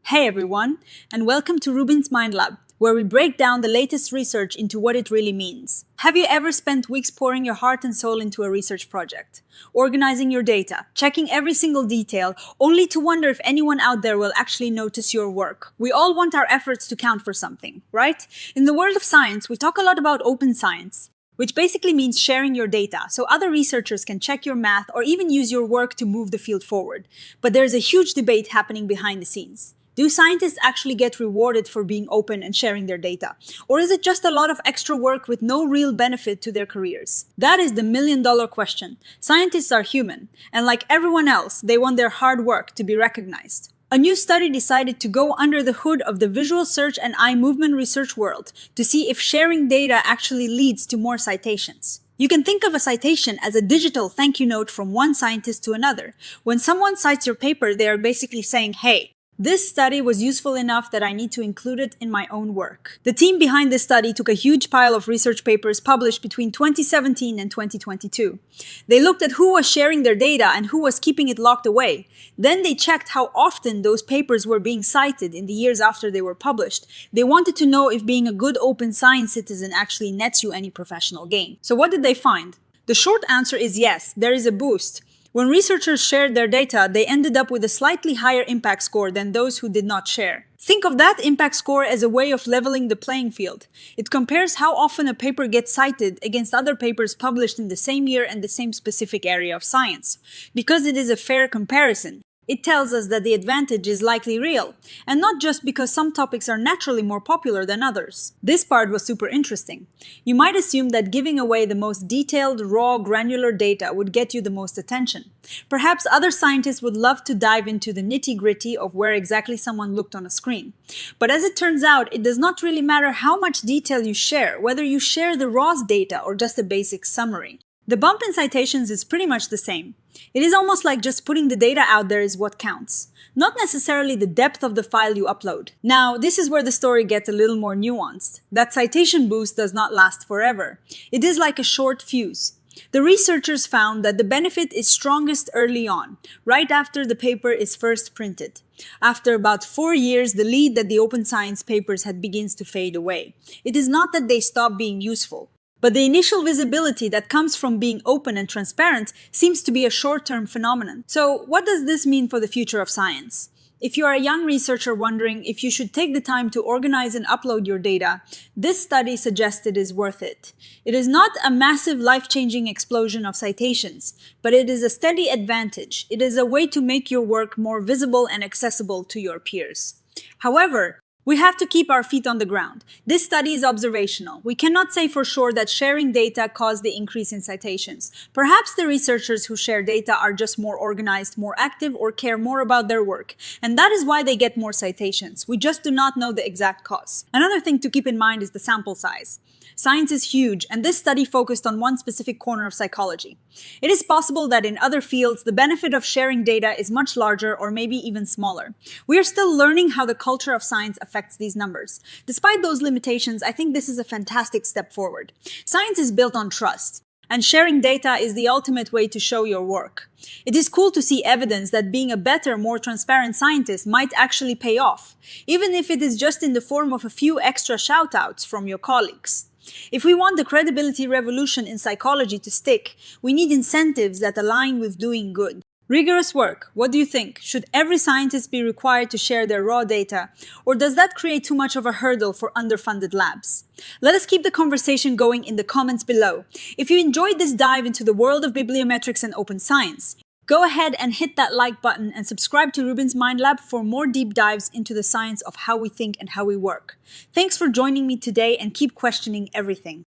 Hey everyone, and welcome to RUBIN'S Mind Lab, where we break down the latest research into what it really means. Have you ever spent weeks pouring your heart and soul into a research project? Organizing your data, checking every single detail, only to wonder if anyone out there will actually notice your work. We all want our efforts to count for something, right? In the world of science, we talk a lot about open science, which basically means sharing your data so other researchers can check your math or even use your work to move the field forward. But there's a huge debate happening behind the scenes. Do scientists actually get rewarded for being open and sharing their data? Or is it just a lot of extra work with no real benefit to their careers? That is the million-dollar question. Scientists are human, and like everyone else, they want their hard work to be recognized. A new study decided to go under the hood of the visual search and eye movement research world to see if sharing data actually leads to more citations. You can think of a citation as a digital thank you note from one scientist to another. When someone cites your paper, they are basically saying, hey, this study was useful enough that I need to include it in my own work. The team behind this study took a huge pile of research papers published between 2017 and 2022. They looked at who was sharing their data and who was keeping it locked away. Then they checked how often those papers were being cited in the years after they were published. They wanted to know if being a good open science citizen actually nets you any professional gain. So what did they find? The short answer is yes, there is a boost. When researchers shared their data, they ended up with a slightly higher impact score than those who did not share. Think of that impact score as a way of leveling the playing field. It compares how often a paper gets cited against other papers published in the same year and the same specific area of science. Because it is a fair comparison, it tells us that the advantage is likely real, and not just because some topics are naturally more popular than others. This part was super interesting. You might assume that giving away the most detailed, raw, granular data would get you the most attention. Perhaps other scientists would love to dive into the nitty-gritty of where exactly someone looked on a screen. But as it turns out, it does not really matter how much detail you share, whether you share the raw data or just a basic summary. The bump in citations is pretty much the same. It is almost like just putting the data out there is what counts, not necessarily the depth of the file you upload. Now, this is where the story gets a little more nuanced. That citation boost does not last forever. It is like a short fuse. The researchers found that the benefit is strongest early on, right after the paper is first printed. After about 4 years, the lead that the open science papers had begins to fade away. It is not that they stop being useful, but the initial visibility that comes from being open and transparent seems to be a short-term phenomenon. So what does this mean for the future of science? If you are a young researcher wondering if you should take the time to organize and upload your data, this study suggests it is worth it. It is not a massive life-changing explosion of citations, but it is a steady advantage. It is a way to make your work more visible and accessible to your peers. However, we have to keep our feet on the ground. This study is observational. We cannot say for sure that sharing data caused the increase in citations. Perhaps the researchers who share data are just more organized, more active, or care more about their work. And that is why they get more citations. We just do not know the exact cause. Another thing to keep in mind is the sample size. Science is huge, and this study focused on one specific corner of psychology. It is possible that in other fields, the benefit of sharing data is much larger or maybe even smaller. We are still learning how the culture of science affects these numbers. Despite those limitations, I think this is a fantastic step forward. Science is built on trust, and sharing data is the ultimate way to show your work. It is cool to see evidence that being a better, more transparent scientist might actually pay off, even if it is just in the form of a few extra shout-outs from your colleagues. If we want the credibility revolution in psychology to stick, we need incentives that align with doing good. Rigorous work. What do you think? Should every scientist be required to share their raw data, or does that create too much of a hurdle for underfunded labs? Let us keep the conversation going in the comments below. If you enjoyed this dive into the world of bibliometrics and open science, go ahead and hit that like button and subscribe to RUBIN'S Mind Lab for more deep dives into the science of how we think and how we work. Thanks for joining me today, and keep questioning everything.